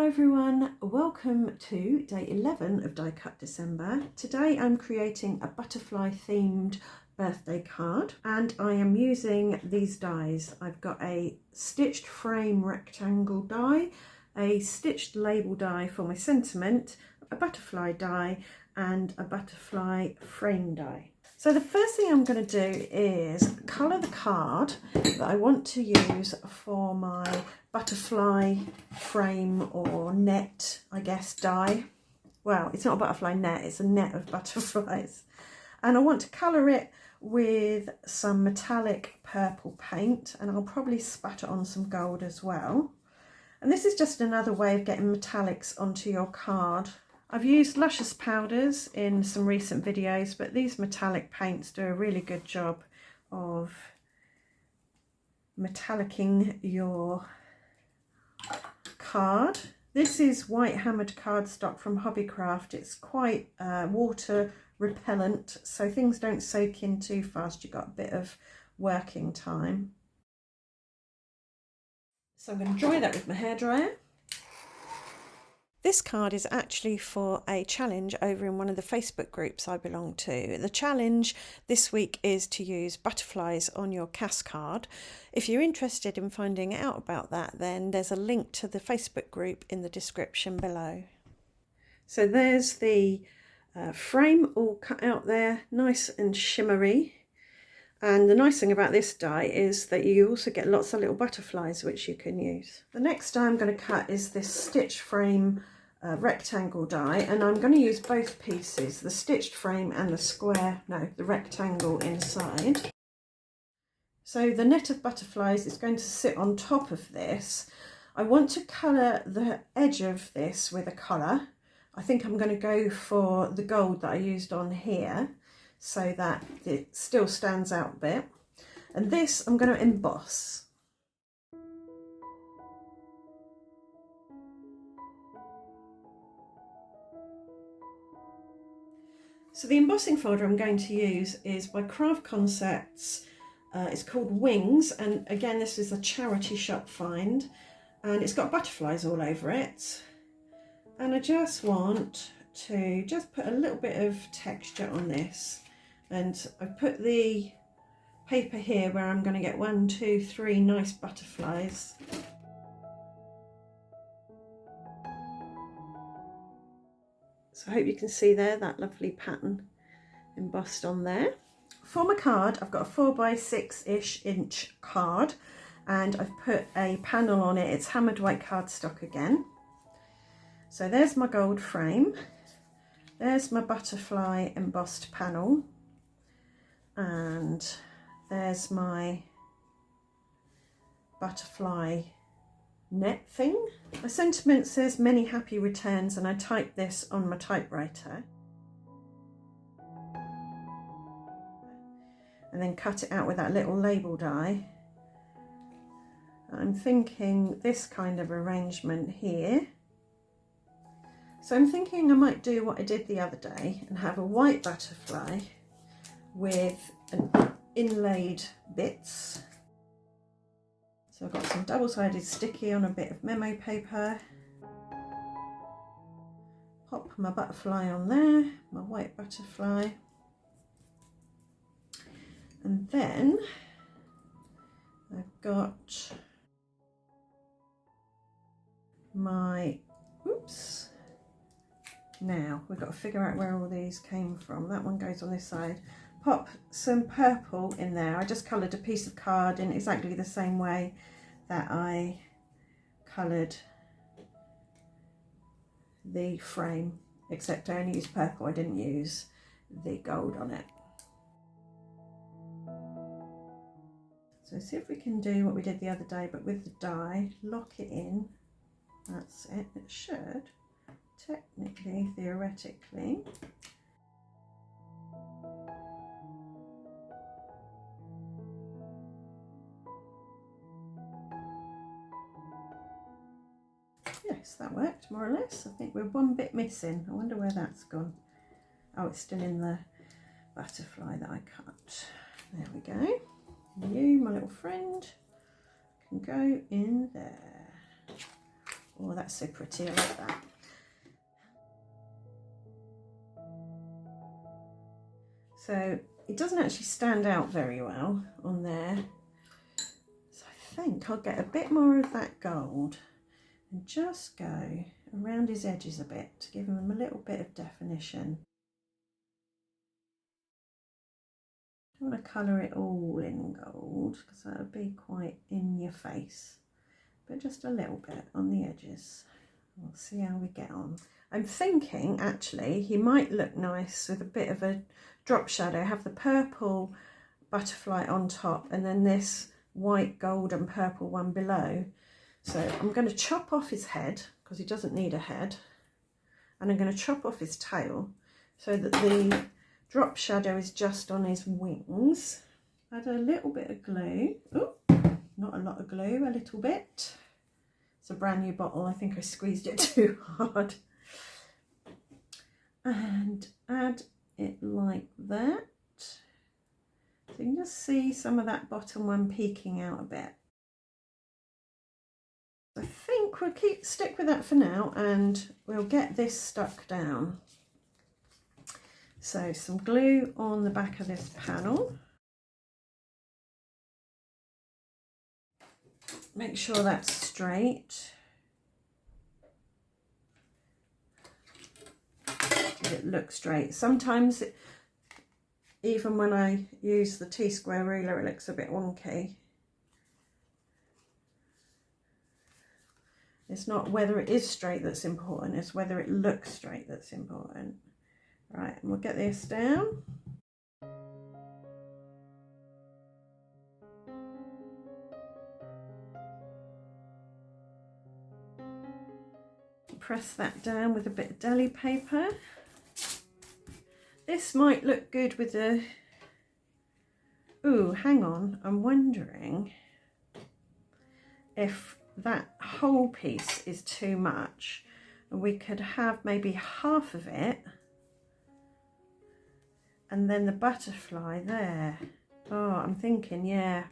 Hello everyone, welcome to day 11 of Die Cut December. Today I'm creating a butterfly themed birthday card and I am using these dies. I've got a stitched frame rectangle die, a stitched label die for my sentiment, a butterfly die and a butterfly frame die. So the first thing I'm going to do is colour the card that I want to use for my butterfly frame or net, I guess, die. Well, it's not a butterfly net, it's a net of butterflies. And I want to colour it with some metallic purple paint, and I'll probably spatter on some gold as well. And this is just another way of getting metallics onto your card. I've used luscious powders in some recent videos, but these metallic paints do a really good job of metallicing your card. This is white hammered cardstock from Hobbycraft. It's quite water repellent, so things don't soak in too fast. You've got a bit of working time. So I'm going to dry that with my hairdryer. This card is actually for a challenge over in one of the Facebook groups I belong to. The challenge this week is to use butterflies on your CAS card. If you're interested in finding out about that, then there's a link to the Facebook group in the description below. So there's the frame all cut out there, nice and shimmery. And the nice thing about this die is that you also get lots of little butterflies which you can use. The next die I'm going to cut is this stitch frame rectangle die, and I'm going to use both pieces, the stitched frame and the rectangle inside. So the net of butterflies is going to sit on top of this. I want to colour the edge of this with a colour. I think I'm going to go for the gold that I used on here, so that it still stands out a bit. And this I'm going to emboss. So the embossing folder I'm going to use is by Craft Concepts. It's called Wings, and again this is a charity shop find, and it's got butterflies all over it. And I just want to put a little bit of texture on this. And I've put the paper here where I'm going to get 1, 2, 3 nice butterflies. So I hope you can see there that lovely pattern embossed on there. For my card, I've got a 4x6-ish inch card, and I've put a panel on it. It's hammered white cardstock again. So there's my gold frame. There's my butterfly embossed panel. And there's my butterfly net thing. My sentiment says many happy returns, and I typed this on my typewriter. And then cut it out with that little label die. I'm thinking this kind of arrangement here. So I'm thinking I might do what I did the other day and have a white butterfly with an inlaid bits. So I've got some double-sided sticky on a bit of memo paper. Pop my butterfly on there, my white butterfly. And then I've got my, oops. Now we've got to figure out where all these came from. That one goes on this side. Pop some purple in there. I just coloured a piece of card in exactly the same way that I coloured the frame, except I only used purple, I didn't use the gold on it. So see if we can do what we did the other day, but with the die, lock it in. That's it. It should, technically, theoretically. Yes, that worked more or less. I think we're one bit missing. I wonder where that's gone. Oh, it's still in the butterfly that I cut. There we go. You, my little friend, can go in there. Oh, that's so pretty, I like that. So it doesn't actually stand out very well on there. So I think I'll get a bit more of that gold and just go around his edges a bit to give him a little bit of definition. I don't want to colour it all in gold because that would be quite in your face, but just a little bit on the edges. We'll see how we get on. I'm thinking actually he might look nice with a bit of a drop shadow, have the purple butterfly on top and then this white, gold and purple one below. So I'm going to chop off his head because he doesn't need a head, and I'm going to chop off his tail so that the drop shadow is just on his wings. Add a little bit of glue. Oh, not a lot of glue, a little bit. It's a brand new bottle, I think I squeezed it too hard. And add it like that. So you can just see some of that bottom one peeking out a bit. I think we'll stick with that for now and we'll get this stuck down. So some glue on the back of this panel. Make sure that's straight. Did it look straight? Sometimes even when I use the T-square ruler it looks a bit wonky. It's not whether it is straight that's important, it's whether it looks straight that's important. Right, and we'll get this down. Press that down with a bit of deli paper. This might look good with the... Ooh, hang on, I'm wondering if that whole piece is too much. We could have maybe half of it and then the butterfly there. Oh, I'm thinking, yeah.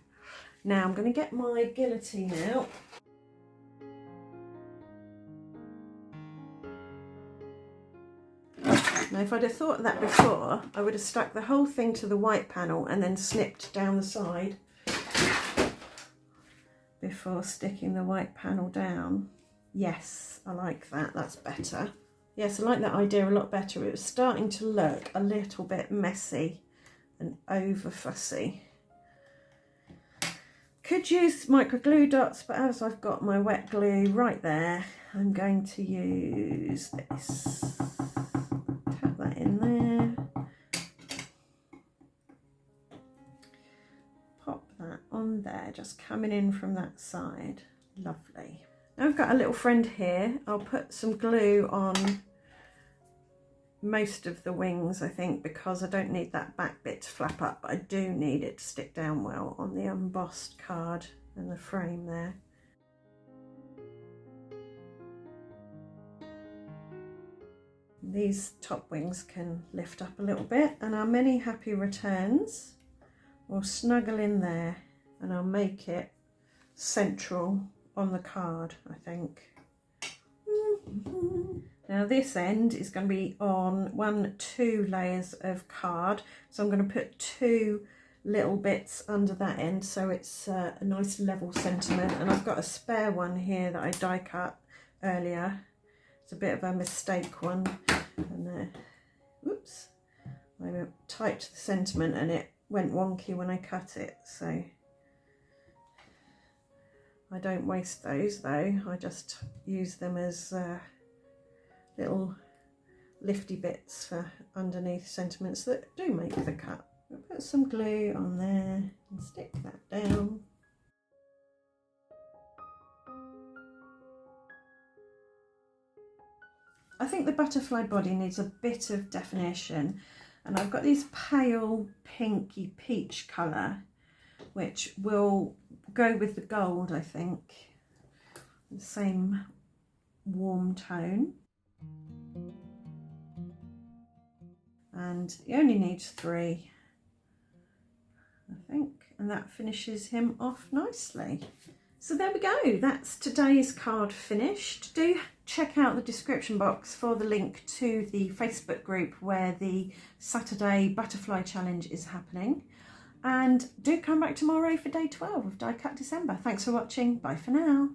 Now I'm going to get my guillotine out. Now if I'd have thought of that before, I would have stuck the whole thing to the white panel and then snipped down the side before sticking the white panel down. Yes, I like that, that's better. Yes, I like that idea a lot better. It was starting to look a little bit messy and over fussy. Could use micro glue dots, but as I've got my wet glue right there, I'm going to use this. Tap that in there. Pop that on there, just coming in from that side. Lovely. Now I've got a little friend here. I'll put some glue on most of the wings, I think, because I don't need that back bit to flap up, but I do need it to stick down well on the embossed card and the frame there. These top wings can lift up a little bit, and our many happy returns will snuggle in there, and I'll make it central on the card, I think. Now this end is going to be on 2 layers of card, so I'm going to put 2 little bits under that end so it's a nice level sentiment. And I've got a spare one here that I die cut earlier. It's a bit of a mistake one, and oops, I went tight to the sentiment and it went wonky when I cut it, so I don't waste those though. I just use them as little lifty bits for underneath sentiments that do make the cut. I'll put some glue on there and stick that down. I think the butterfly body needs a bit of definition, and I've got this pale pinky peach colour which will go with the gold, I think, the same warm tone. And he only needs 3, I think, and that finishes him off nicely. So there we go, that's today's card finished. Do check out the description box for the link to the Facebook group where the Saturday Butterfly Challenge is happening. And do come back tomorrow for day 12 of Die Cut December. Thanks for watching, bye for now.